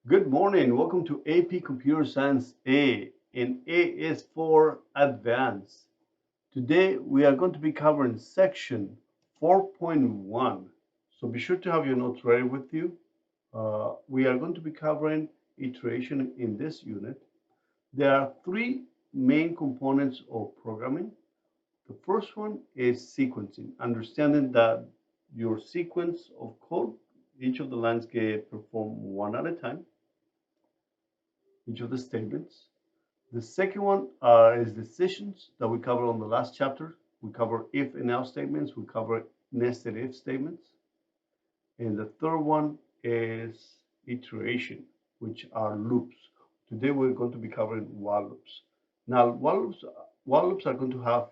Good morning. Welcome to AP Computer Science A, and A is for Advanced. Today we are going to be covering section 4.1. So be sure to have your notes ready with you. We are going to be covering iteration in this unit. There are three main components of programming. The first one is sequencing, understanding that your sequence of code, each of the lines get performed one at a time, each of the statements. The second one is decisions that we covered on the last chapter. We cover if and else statements. We cover nested if statements. And the third one is iteration, which are loops. Today we're going to be covering while loops. Now, while loops are going to have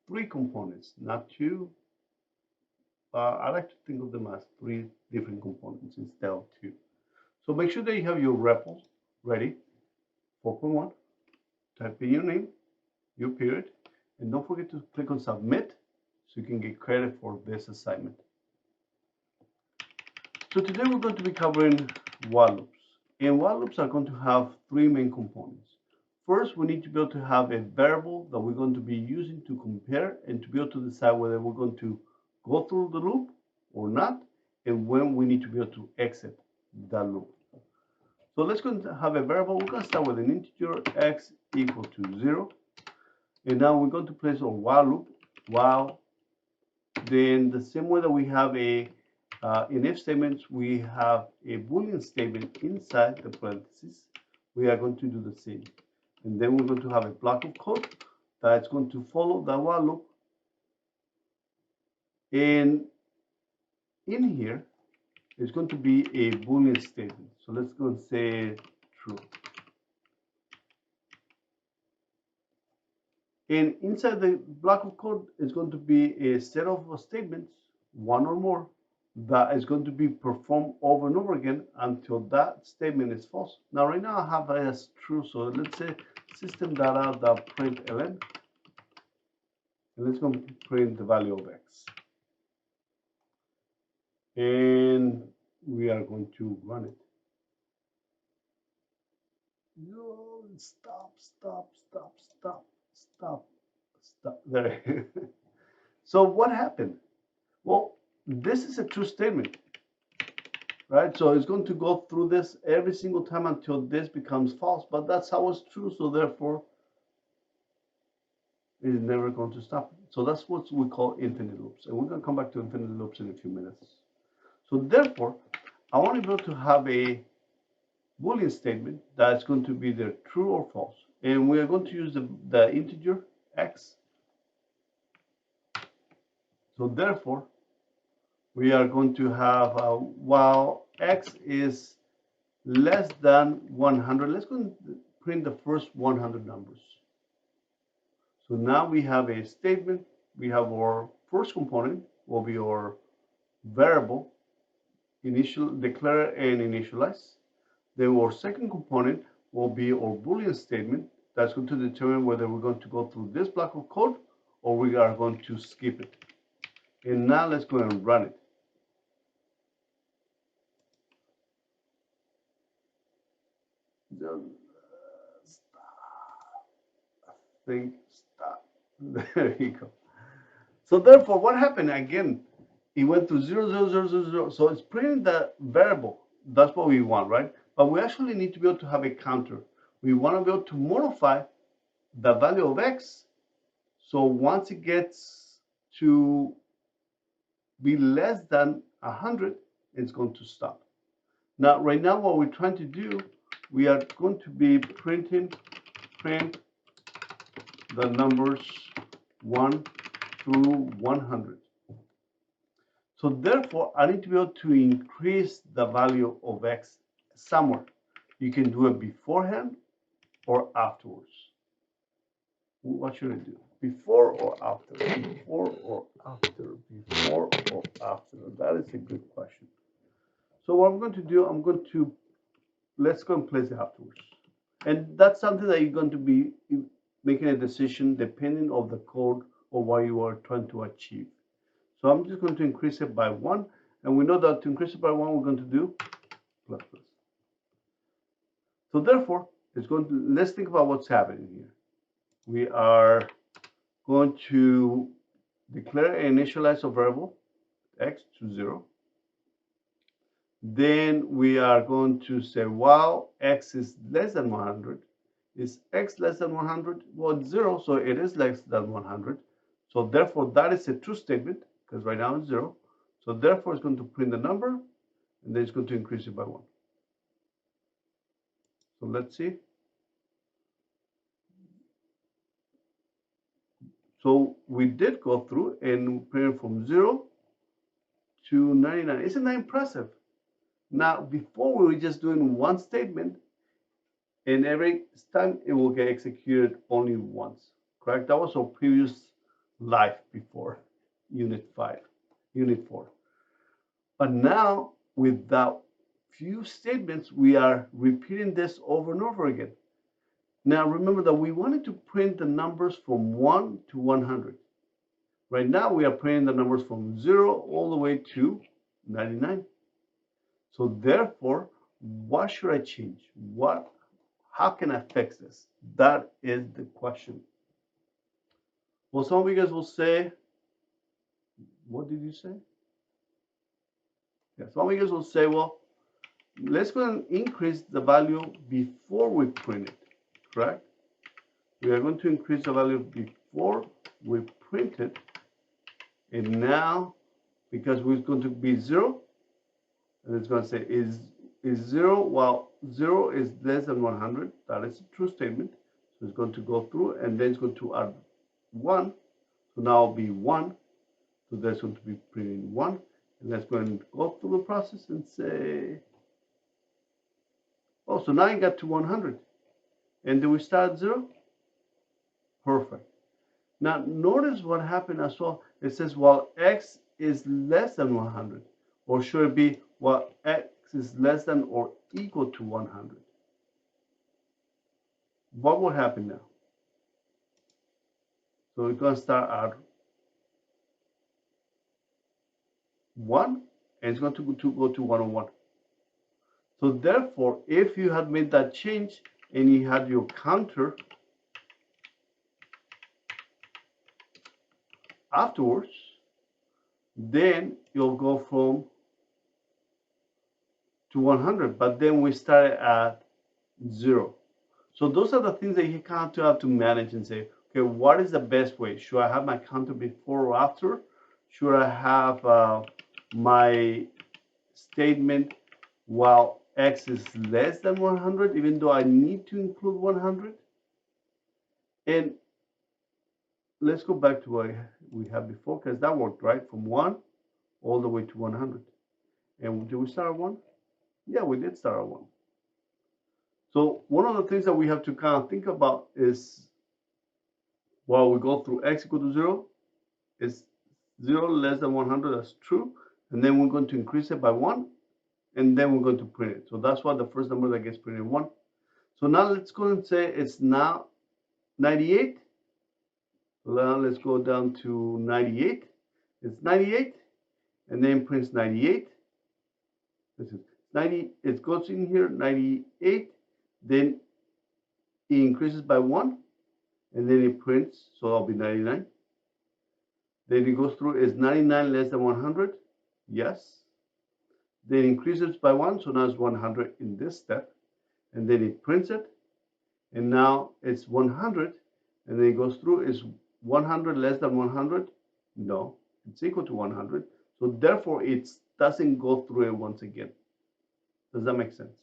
three components, not two. I like to think of them as three different components instead of two. So make sure that you have your REPL ready. 4.1. Type in your name, your period, and don't forget to click on submit so you can get credit for this assignment. So today we're going to be covering while loops, and while loops are going to have three main components. First, we need to be able to have a variable that we're going to be using to compare and to be able to decide whether we're going to go through the loop or not, and when we need to be able to exit that loop. So let's go and have a variable. We're going to start with an integer x equal to 0. And now we're going to place a while loop. While, then the same way that we have in if statements, we have a Boolean statement inside the parentheses. We are going to do the same. And then we're going to have a block of code that's going to follow the while loop. And in here, it's going to be a Boolean statement. So let's go and say true. And inside the block of code is going to be a set of statements, one or more, that is going to be performed over and over again until that statement is false. Now, right now I have it as true, so let's say system data.println, and let's go and print the value of x. And we are going to run it. No, stop. There. So what happened? Well, this is a true statement, right? So it's going to go through this every single time until this becomes false, but that's how it's true. So therefore, it's never going to stop. So that's what we call infinite loops. And we're going to come back to infinite loops in a few minutes. So therefore, I want to be able to have a Boolean statement that's going to be either true or false. And we are going to use the integer x. So therefore, we are going to have while x is less than 100, let's go and print the first 100 numbers. So now we have a statement. We have our first component will be our variable, declare and initialize. Then our second component will be our Boolean statement that's going to determine whether we're going to go through this block of code or we are going to skip it. And now let's go and run it. Stop. There you go. So therefore, what happened again? It went to 0, 0, 0, 0, 0. So it's printing the variable. That's what we want, right? But we actually need to be able to have a counter. We want to be able to modify the value of x. So once it gets to be less than 100, it's going to stop. Now, right now, what we're trying to do, we are going to be print the numbers 1 through 100. So therefore, I need to be able to increase the value of x somewhere. You can do it beforehand or afterwards. What should I do? Before or after? Before or after? Before or after? That is a good question. So what I'm going to do, let's go and place it afterwards. And that's something that you're going to be making a decision depending on the code or what you are trying to achieve. So I'm just going to increase it by 1. And we know that to increase it by 1, we're going to do plus plus. So therefore, let's think about what's happening here. We are going to declare an initializer variable x to 0. Then we are going to say while x is less than 100, is x less than 100? Well, it's 0, so it is less than 100. So therefore, that is a true statement, because right now it's 0. So therefore, it's going to print the number, and then it's going to increase it by 1. So let's see. So we did go through and print from 0 to 99. Isn't that impressive? Now, before we were just doing one statement, and every time it will get executed only once, correct? That was our previous life before unit 4. But now, with that few statements, we are repeating this over and over again. Now, remember that we wanted to print the numbers from 1 to 100. Right now, we are printing the numbers from 0 all the way to 99. So therefore, what should I change? How can I fix this? That is the question. Well, some of you guys will say, what did you say? Yeah, some of you guys will say, well, let's go and increase the value before we print it, correct? We are going to increase the value before we print it. And now, because we're going to be 0, and it's going to say is 0, while 0 is less than 100. That is a true statement. So it's going to go through, and then it's going to add 1. So now it'll be 1. So that's going to be printing 1. And let's go and go through the process and say, oh, so now you got to 100. And do we start at 0? Perfect. Now notice what happened as well. It says while x is less than 100, or should it be while x is less than or equal to 100? What will happen now? So we're going to start at 1, and it's going to go to 101. So therefore, if you had made that change and you had your counter afterwards, then you'll go from to 100, but then we started at 0. So those are the things that you kind of have to manage and say, okay, what is the best way? Should I have my counter before or after? Should I have my statement while x is less than 100, even though I need to include 100? And let's go back to what we had before, because that worked, right? From 1 all the way to 100. And did we start at 1? Yeah, we did start at 1. So one of the things that we have to kind of think about is, while we go through x equal to 0, is 0 less than 100, that's true. And then we're going to increase it by 1, and then we're going to print it. So that's why the first number that gets printed 1. So now let's go and say it's now 98. Now let's go down to 98. It's 98, and then prints 98. This is 90. It goes in here 98. Then it increases by 1, and then it prints. So I'll be 99. Then it goes through. Is 99 less than 100? Yes. Then it increases by 1, so now it's 100 in this step, and then it prints it, and now it's 100, and then it goes through. Is 100 less than 100? No, it's equal to 100. So therefore, it doesn't go through it once again. Does that make sense?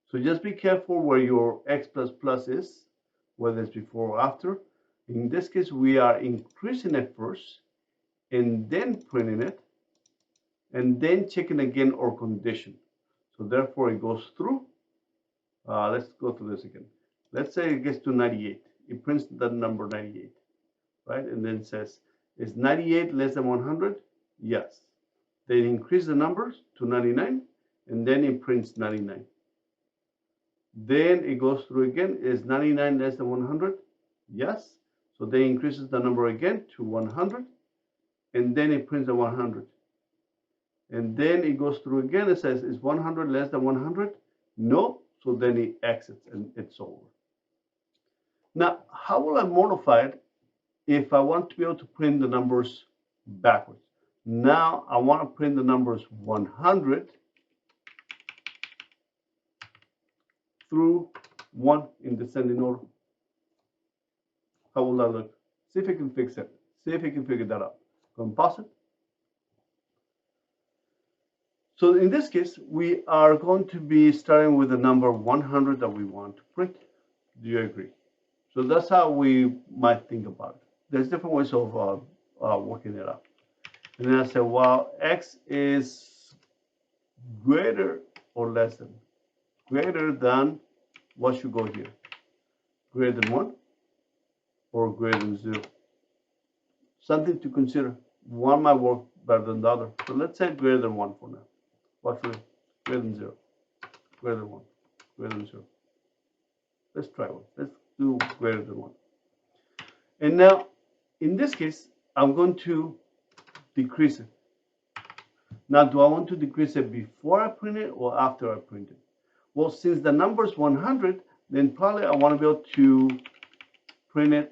So just be careful where your x plus plus is, whether it's before or after. In this case, we are increasing it first, and then printing it, and then checking again our condition. So therefore, it goes through. Let's go through this again. Let's say it gets to 98. It prints the number 98, right? And then says, is 98 less than 100? Yes. Then increase the numbers to 99, and then it prints 99. Then it goes through again. Is 99 less than 100? Yes. So then increases the number again to 100, and then it prints the 100. And then it goes through again. It says, is 100 less than 100? No. So then it exits and it's over. Now, how will I modify it if I want to be able to print the numbers backwards? Now I want to print the numbers 100 through 1 in descending order. How will that look? See if you can fix it. See if you can figure that out. Go and pause it. So in this case, we are going to be starting with the number 100 that we want to print. Do you agree? So that's how we might think about it. There's different ways of working it out. And then I say, well, x is greater or less than. Greater than, what should go here? Greater than 1 or greater than 0? Something to consider. One might work better than the other. So let's say greater than 1 for now. What should greater than 0? Greater than 1. Greater than 0. Let's try one. Let's do greater than 1. And now, in this case, I'm going to decrease it. Now, do I want to decrease it before I print it or after I print it? Well, since the number is 100, then probably I want to be able to print it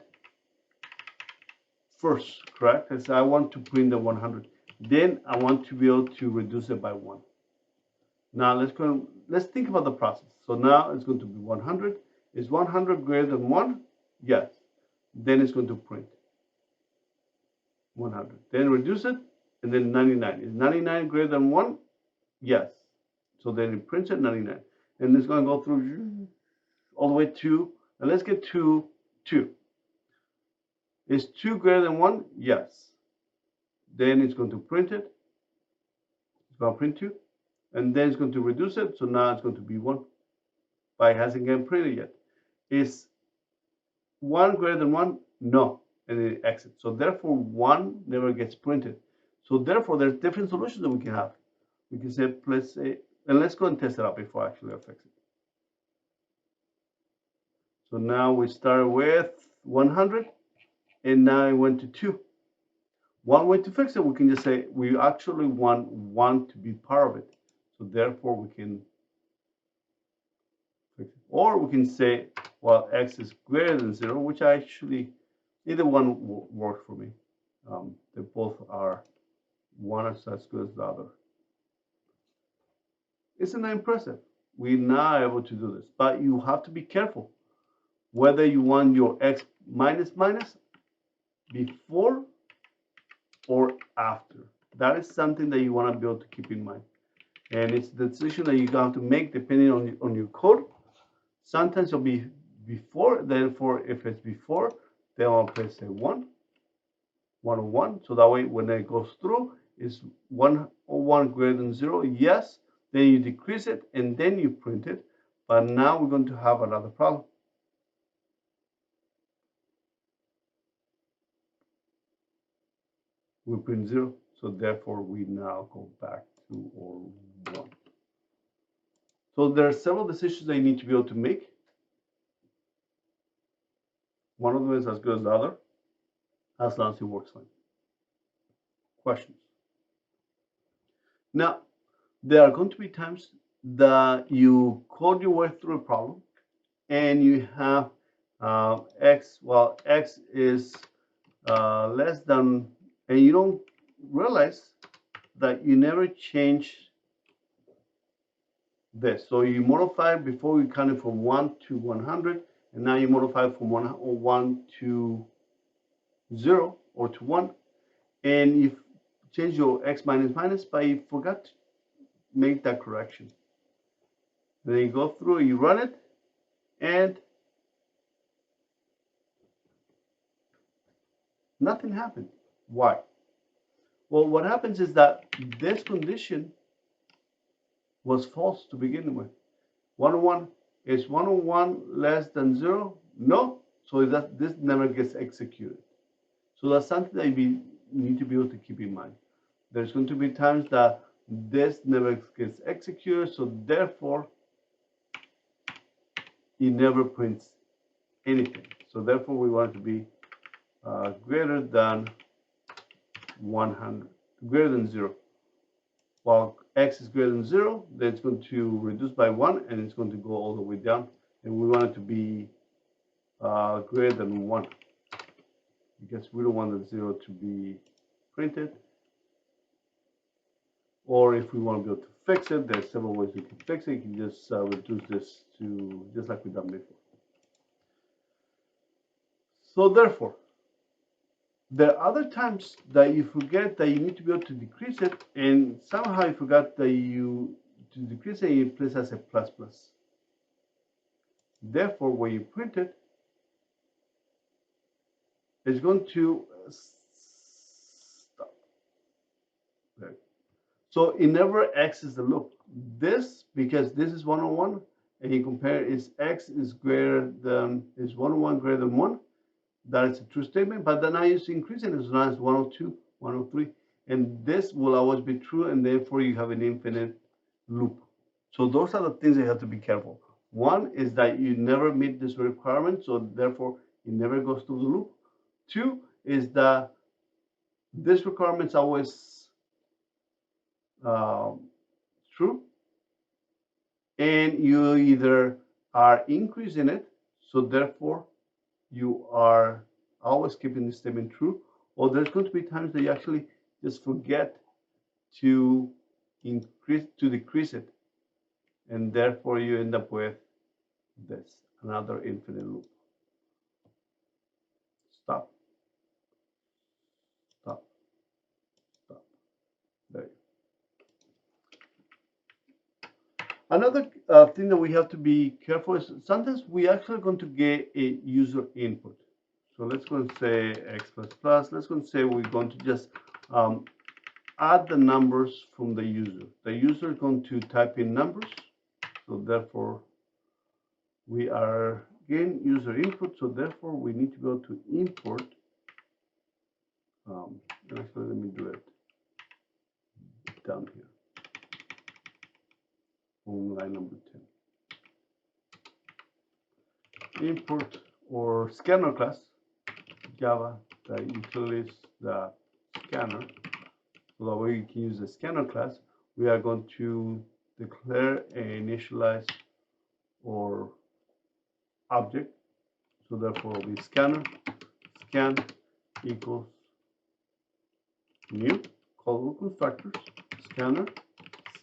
first, correct? Because I want to print the 100. Then I want to be able to reduce it by 1. Now let's think about the process. So now it's going to be 100. Is 100 greater than 1? Yes. Then it's going to print 100. Then reduce it, and then 99. Is 99 greater than 1? Yes. So then it prints at 99. And it's going to go through all the way to, and let's get to 2. Is 2 greater than 1? Yes. Then it's going to print it. It's going to print 2. And then it's going to reduce it. So now it's going to be 1. But it hasn't gotten printed yet. Is 1 greater than 1? No. And it exits. So therefore, 1 never gets printed. So therefore, there's different solutions that we can have. We can say, let's say, and let's go and test it out before actually I fix it. So now we started with 100, and now it went to 2. One way to fix it, we can just say we actually want 1 to be part of it. So therefore, we can fix it. Or we can say, well, x is greater than 0, which actually, either one works for me. They both are, one is as good as the other. Isn't that impressive? We're now able to do this, but you have to be careful whether you want your x minus before or after. That is something that you want to be able to keep in mind. And it's the decision that you have to make depending on your code. Sometimes it'll be before, therefore if it's before, then I'll press say 1, 101. So that way when it goes through, is 101 greater than 0? Yes. Then you decrease it and then you print it. But now we're going to have another problem. We print 0. So therefore we now go back to or 1. So there are several decisions that you need to be able to make. One of them is as good as the other, as long as it works fine. Questions? Now, there are going to be times that you code your way through a problem and you have x, well, x is less than, and you don't realize that you never change this. So you modify before you counted from 1 to 100, and now you modify from 1 to 0 or to 1, and you change your x minus, but you forgot to make that correction. Then you go through, you run it, and nothing happened. Why? Well, what happens is that this condition was false to begin with. 101, is 101 less than 0? No. So that this never gets executed. So that's something that you need to be able to keep in mind. There's going to be times that this never gets executed, so therefore it never prints anything. So therefore we want it to be greater than 100, greater than 0. while x is greater than 0, then it's going to reduce by 1 and it's going to go all the way down, and we want it to be greater than 1 because we don't want the 0 to be printed. Or if we want to be able to fix it, there's several ways we can fix it. You can just reduce this to just like we've done before. So therefore, there are other times that you forget that you need to be able to decrease it, and somehow you forgot that to decrease it, you place as a plus plus. Therefore, when you print it, it's going to stop. There. So it never X's the loop. This, because this is 101, and you compare is X is greater than, is 101 greater than 1, that is a true statement, but then I use increasing as long as 102, 103, and this will always be true, and therefore you have an infinite loop. So those are the things you have to be careful. One is that you never meet this requirement, so therefore it never goes through the loop. Two is that this requirement is always true, and you either are increasing it, so therefore you are always keeping the statement true, or there's going to be times that you actually just forget to decrease it, and therefore you end up with this, another infinite loop. Stop, stop, stop. There. Another thing that we have to be careful is sometimes we actually going to get a user input. So let's go and say x plus plus. Let's go and say we're going to just add the numbers from the user. The user is going to type in numbers. So therefore, we are getting user input. So therefore, we need to go to import. Actually, let me do it down here on line number 10. Import or scanner class Java that utilities the scanner. So that way you can use the scanner class. We are going to declare and initialize our object. So therefore will be scanner scan equals new callable constructors scanner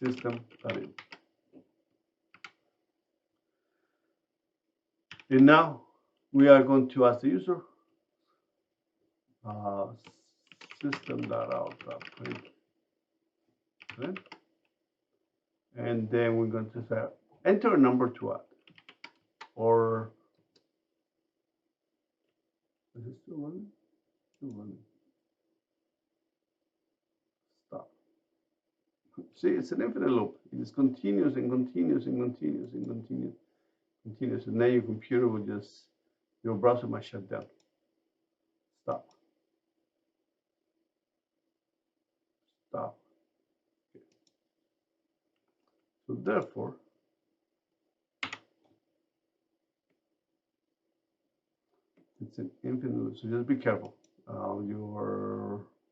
system.in. And now we are going to ask the user system.out.print, okay? And then we're going to say enter a number to add, or is it still running? Still running. Stop. See, it's an infinite loop. It is continuous and continuous and continuous and continuous. And then your computer will just, your browser might shut down. Stop. Stop. Okay. So therefore, it's an infinite loop. So just be careful.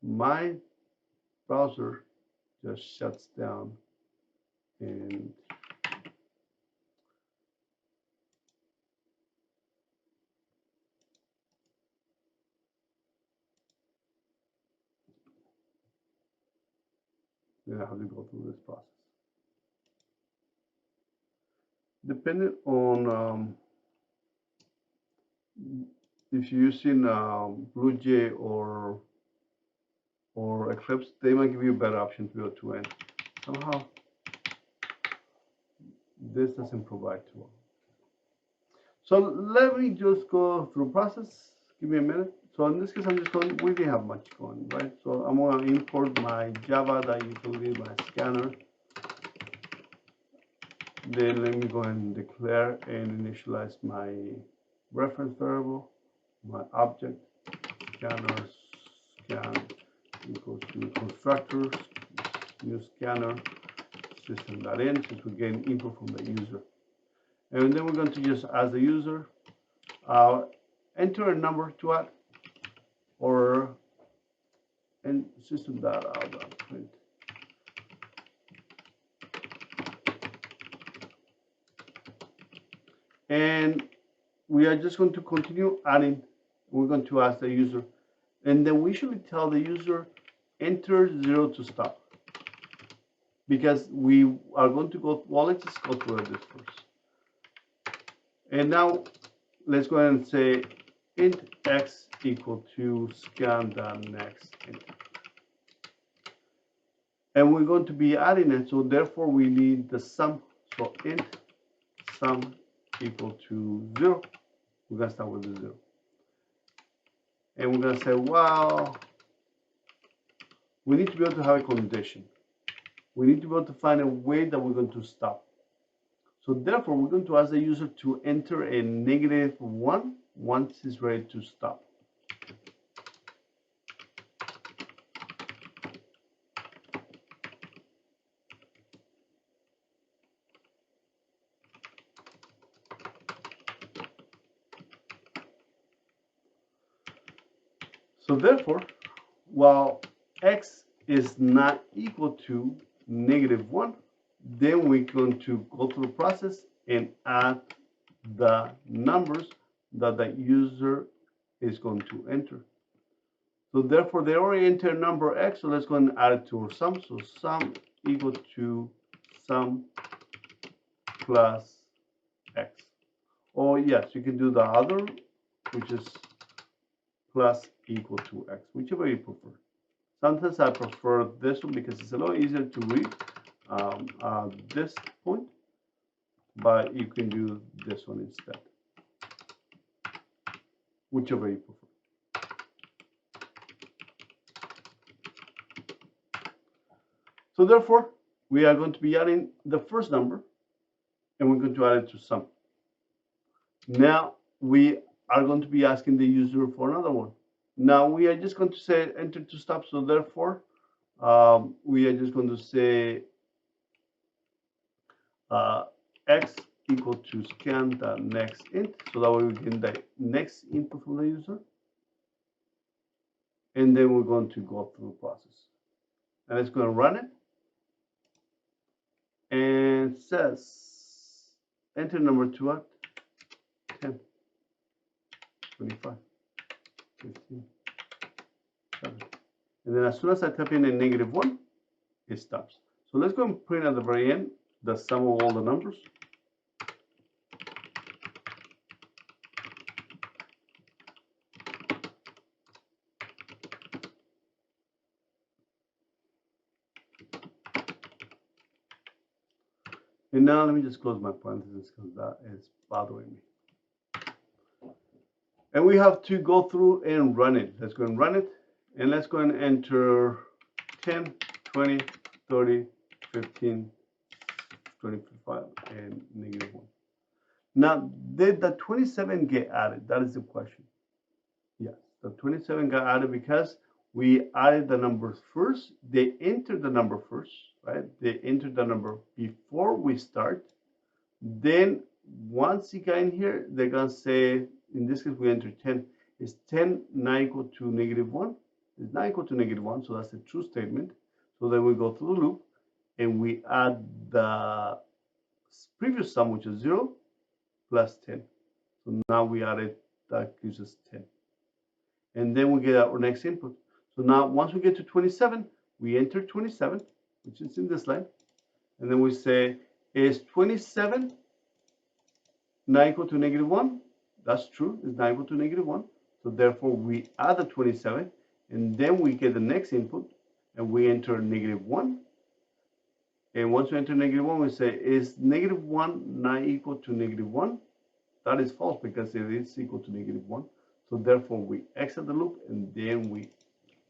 My browser just shuts down, and then I have to go through this process. Depending on if you're using BlueJ or Eclipse, they might give you a better option to be able to end. Somehow, this doesn't provide to all. So let me just go through process. Give me a minute. So in this case, I'm just going, we didn't have much going, right? So I'm going to import my java.utility, my scanner. Then let me go ahead and declare and initialize my reference variable, my object, scanner scan equals to constructors, new scanner, system.in, since we're getting input from the user. And then we're going to just, as the user, enter a number to add, or and system.out.print. And we are just going to continue adding. We're going to ask the user, and then we usually tell the user enter 0 to stop, because we are going to go, well, let's just go through this first. And now let's go ahead and say int x equal to scan.next int. And we're going to be adding it, so therefore we need the sum. So int sum equal to 0. We're going to start with the 0. And we're going to say, well, we need to be able to have a condition. We need to be able to find a way that we're going to stop. So therefore, we're going to ask the user to enter a -1 once it's ready to stop. So therefore, while x is not equal to -1, then we're going to go through the process and add the numbers that the user is going to enter. So therefore, they already entered number x, so let's go and add it to our sum. So sum equal to sum plus x. Or yes, you can do the other, which is plus equal to x, whichever you prefer. Sometimes I prefer this one because it's a little easier to read at this point, but you can do this one instead, whichever you prefer. So therefore, we are going to be adding the first number, and we're going to add it to sum. Now we are going to be asking the user for another one. Now we are just going to say enter to stop, so therefore we are just going to say x equal to scan the next int, so that way we get the next input from the user, and then we're going to go through the process, and it's going to run it, and it says enter number 2 at 10, 25, 15, 7. And then as soon as I type in a -1, it stops. So let's go and print at the very end the sum of all the numbers. And now let me just close my parentheses because that is bothering me. And we have to go through and run it. Let's go and run it. And let's go and enter 10, 20, 30, 15, 25, and -1. Now, did the 27 get added? That is the question. Yes, the 27 got added because we added the numbers first. They entered the number first, right? They entered the number before we start. Then once you get in here, they're going to say, in this case, we enter 10. Is 10 not equal to -1? It's not equal to -1, so that's a true statement. So then we go through the loop and we add the previous sum, which is 0, plus 10. So now we added, that gives us 10. And then we get our next input. So now once we get to 27, we enter 27, which is in this line. And then we say, is 27 not equal to -1? That's true, it's not equal to -1. So therefore we add the 27, and then we get the next input, and we enter -1. And once we enter -1, we say, is -1 not equal to -1? That is false because it is equal to -1. So therefore we exit the loop, and then we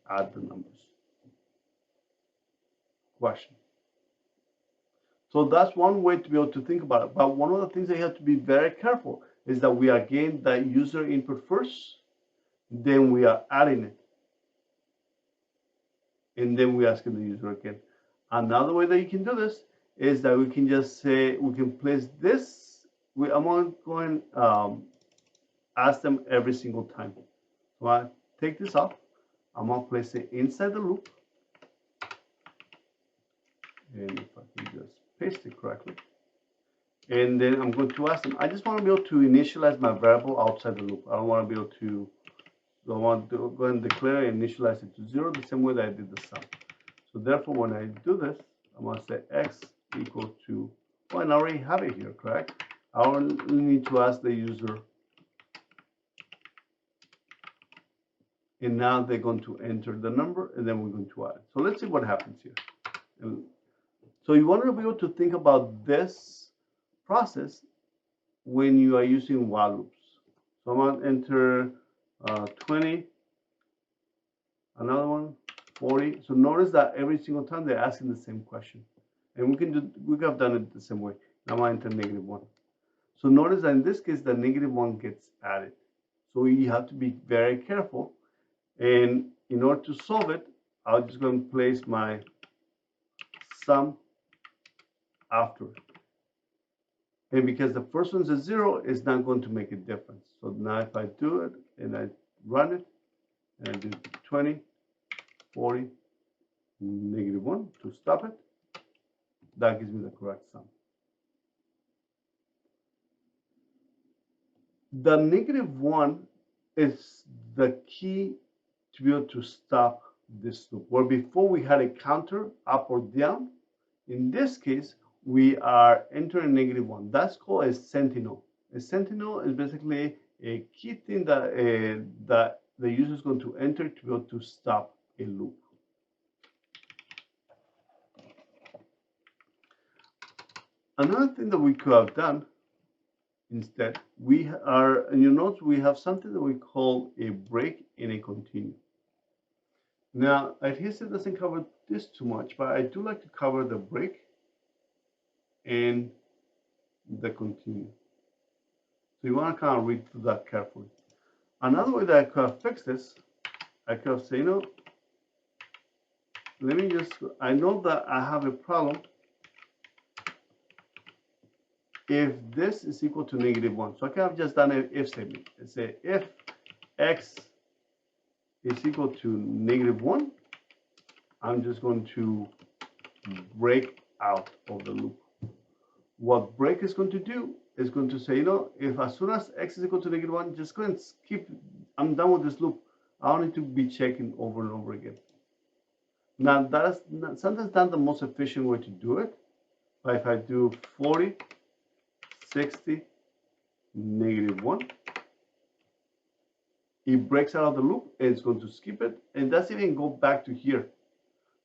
add the numbers. Question. So that's one way to be able to think about it. But one of the things that you have to be very careful is that we are getting the user input first, then we are adding it, and then we asking the user again. Another way that you can do this is that we can just say, we can place this, I'm going to ask them every single time. So I take this off, I'm going to place it inside the loop, and if I can just paste it correctly, And then I'm going to ask them, I just want to be able to initialize my variable outside the loop. I don't want to be able to, so I want to go and declare and initialize it to 0 the same way that I did the sum. So therefore, when I do this, I'm going to say x equal to, well, and I already have it here, correct? I only need to ask the user, and now they're going to enter the number, and then we're going to add it. So let's see what happens here. And so you want to be able to think about this process when you are using while loops. So I'm going to enter 20, another one, 40. So notice that every single time they're asking the same question. And we could have done it the same way. Now I'm going to enter -1. So notice that in this case, the -1 gets added. So you have to be very careful. And in order to solve it, I'll just go and place my sum after. And because the first one's a 0, it's not going to make a difference. So now if I do it and I run it, and I do 20, 40, -1 to stop it, that gives me the correct sum. The -1 is the key to be able to stop this loop. Where before we had a counter up or down, in this case, we are entering -1. That's called a sentinel. A sentinel is basically a key thing that the user is going to enter to be able to stop a loop. Another thing that we could have done instead, in your notes, we have something that we call a break and a continue. Now, adhesive doesn't cover this too much, but I do like to cover the break and the continue. So you want to kind of read through that carefully. Another way that I could have fixed this, I could have said, I know that I have a problem if this is equal to -1. So I could have just done an if statement and say if x is equal to -1, I'm just going to break out of the loop. What break is going to do is going to say, if as soon as x is equal to -1, just go and skip. I'm done with this loop. I don't need to be checking over and over again. Now, that is sometimes not the most efficient way to do it. But if I do 40, 60, -1, it breaks out of the loop and it's going to skip it. And doesn't even go back to here.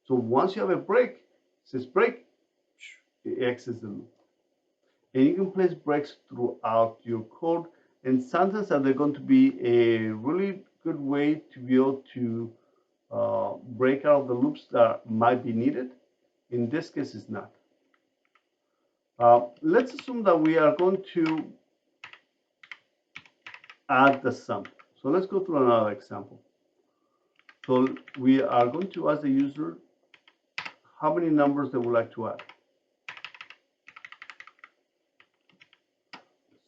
So once you have a break, it says break, it exits the loop. And you can place breaks throughout your code. And sometimes they're going to be a really good way to be able to break out of the loops that might be needed. In this case, it's not. Let's assume that we are going to add the sum. So let's go through another example. So we are going to ask the user how many numbers they would like to add.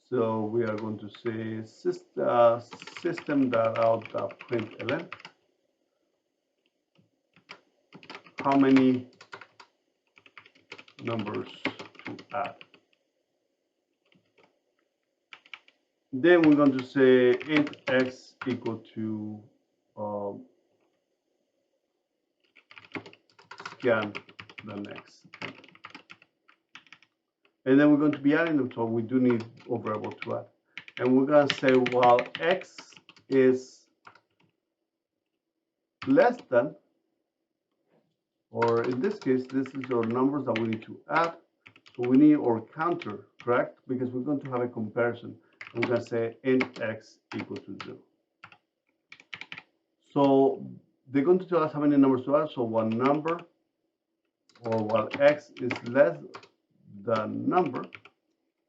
So we are going to say system.out.println. How many numbers to add? Then we're going to say int x equal to scan the next. And then we're going to be adding them, so we do need a variable to add. And we're going to say, while x is less than, or in this case, this is our numbers that we need to add. So we need our counter, correct? Because we're going to have a comparison. And we're going to say int x equal to 0. So they're going to tell us how many numbers to add. So one number, or while x is less than number,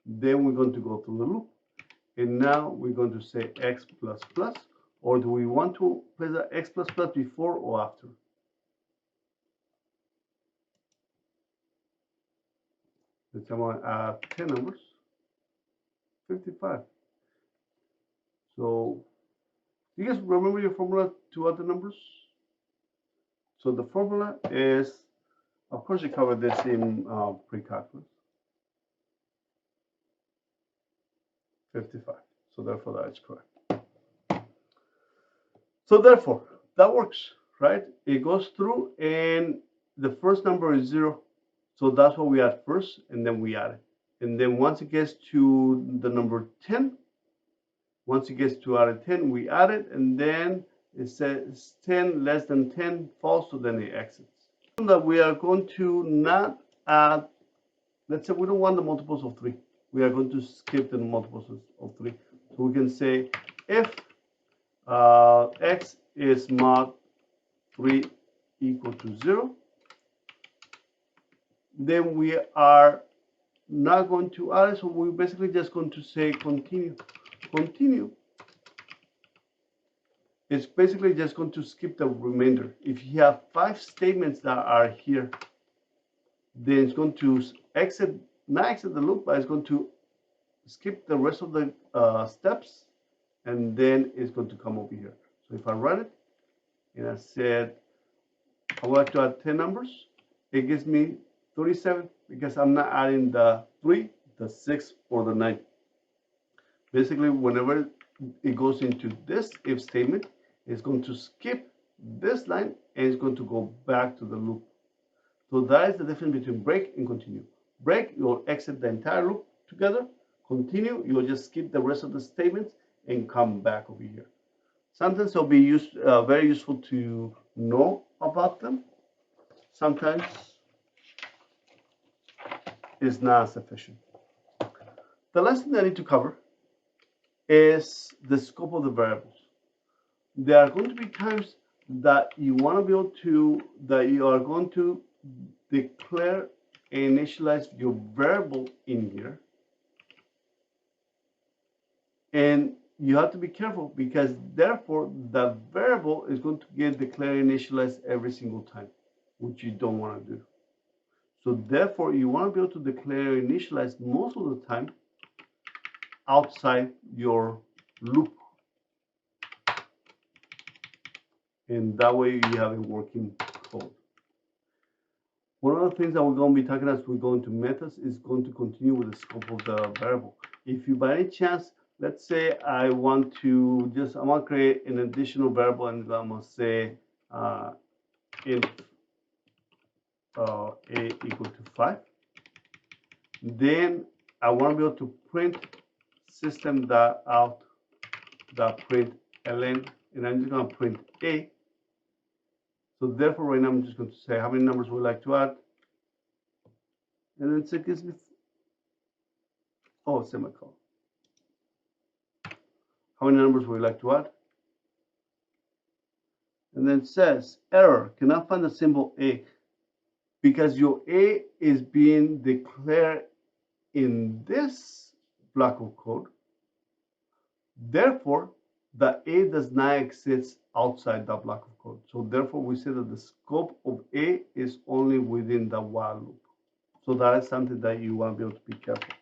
then we're going to go through the loop. And now we're going to say x plus plus, or do we want to place the x plus plus before or after? Let's say I want to add 10 numbers, 55. So, do you guys remember your formula to add the numbers? So the formula is, of course, you covered this in pre-calculus. 55. So therefore that is correct. So therefore that works, right? It goes through and the first number is 0. So that's what we add first, and then we add it. And then once it gets to the number 10, once it gets to out of 10, we add it, and then it says 10 less than 10 false, so then it exits. That we are going to not add, let's say we don't want the multiples of 3. We are going to skip the multiples of 3. So we can say if x is mod 3 equal to 0, then we are not going to add it, so we're basically just going to say continue. Continue is basically just going to skip the remainder. If you have 5 statements that are here, then it's going to not exit the loop, but it's going to skip the rest of the steps, and then it's going to come over here. So if I run it and I said I would like to add 10 numbers, it gives me 37 because I'm not adding the 3, the 6, or the 9. Basically, whenever it goes into this if statement, it's going to skip this line and it's going to go back to the loop. So that is the difference between break and continue. Break, you'll exit the entire loop together. Continue, you'll just skip the rest of the statements and come back over here. Sometimes it'll be very useful to know about them. Sometimes it's not sufficient. The last thing I need to cover is the scope of the variables. There are going to be times that you want to be able to, that you are going to declare and initialize your variable in here. And you have to be careful because therefore the variable is going to get declared and initialized every single time, which you don't want to do. So therefore you want to be able to declare and initialize most of the time outside your loop. And that way you have a working code. One of the things that we're going to be talking as we go into methods is going to continue with the scope of the variable. If you by any chance, let's say I want to create an additional variable and I'm going to say int a equal to 5. Then I want to be able to print system.out.println, and I'm just going to print a. So therefore, right now I'm just going to say how many numbers would I like to add, and then it gives me semicolon. How many numbers would you like to add? And then it says error, cannot find the symbol a, because your a is being declared in this block of code. Therefore, the a does not exist outside that block of code. So therefore, we say that the scope of a is only within the while loop. So that is something that you want to be able to be careful.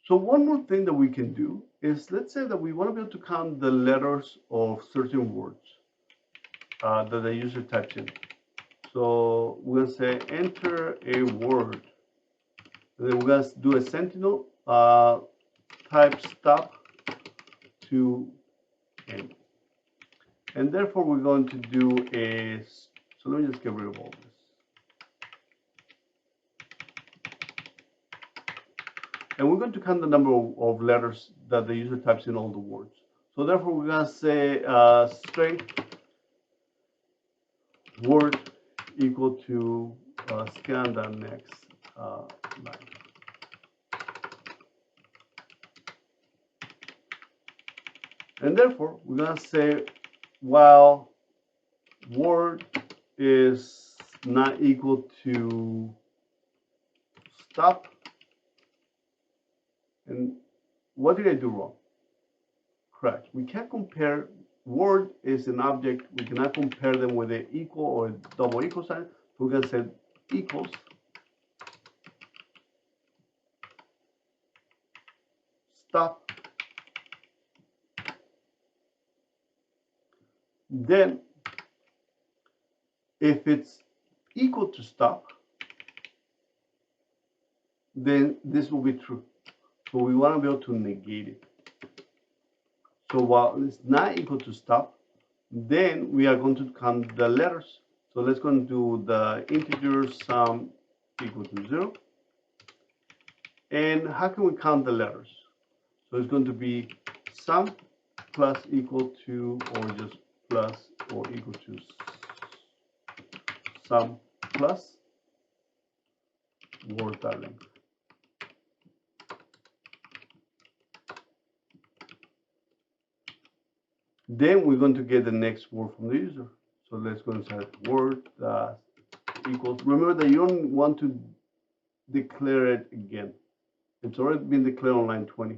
So one more thing that we can do is, let's say that we want to be able to count the letters of certain words that the user types in. So we're going to say enter a word. And then we're going to do a sentinel type stop to end. And therefore we're going to do so let me just get rid of all this. And we're going to count the number of letters that the user types in all the words. So therefore we're going to say string word equal to scan the next line. And therefore, we're going to say while word is not equal to stop. And what did I do wrong? Correct. We can't compare. Word is an object. We cannot compare them with an equal or a double equal sign. So we're going to say equals stop. Then, if it's equal to stop, then this will be true. So we want to be able to negate it. So while it's not equal to stop, then we are going to count the letters. So let's go and do the integer sum equal to 0. And how can we count the letters? So it's going to be sum plus equal to, or just plus or equal to sum plus word length. Then we're going to get the next word from the user. So let's go inside word equals. Remember that you don't want to declare it again. It's already been declared on line 20.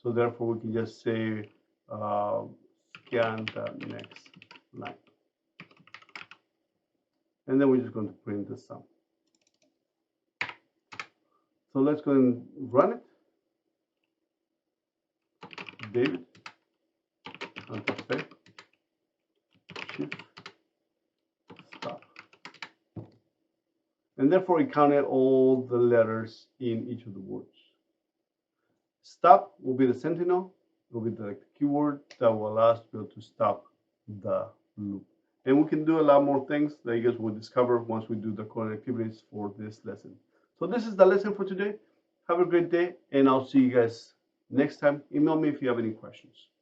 So therefore we can just say scan the next line. And then we're just going to print the sum. So let's go and run it. David, Antispec, shift, stop. And therefore it counted all the letters in each of the words. Stop will be the sentinel, will be the keyword that will allow us to be able to stop the loop. And we can do a lot more things that you guys will discover once we do the coding activities for this lesson. So this is the lesson for today. Have a great day, and I'll see you guys next time. Email me if you have any questions.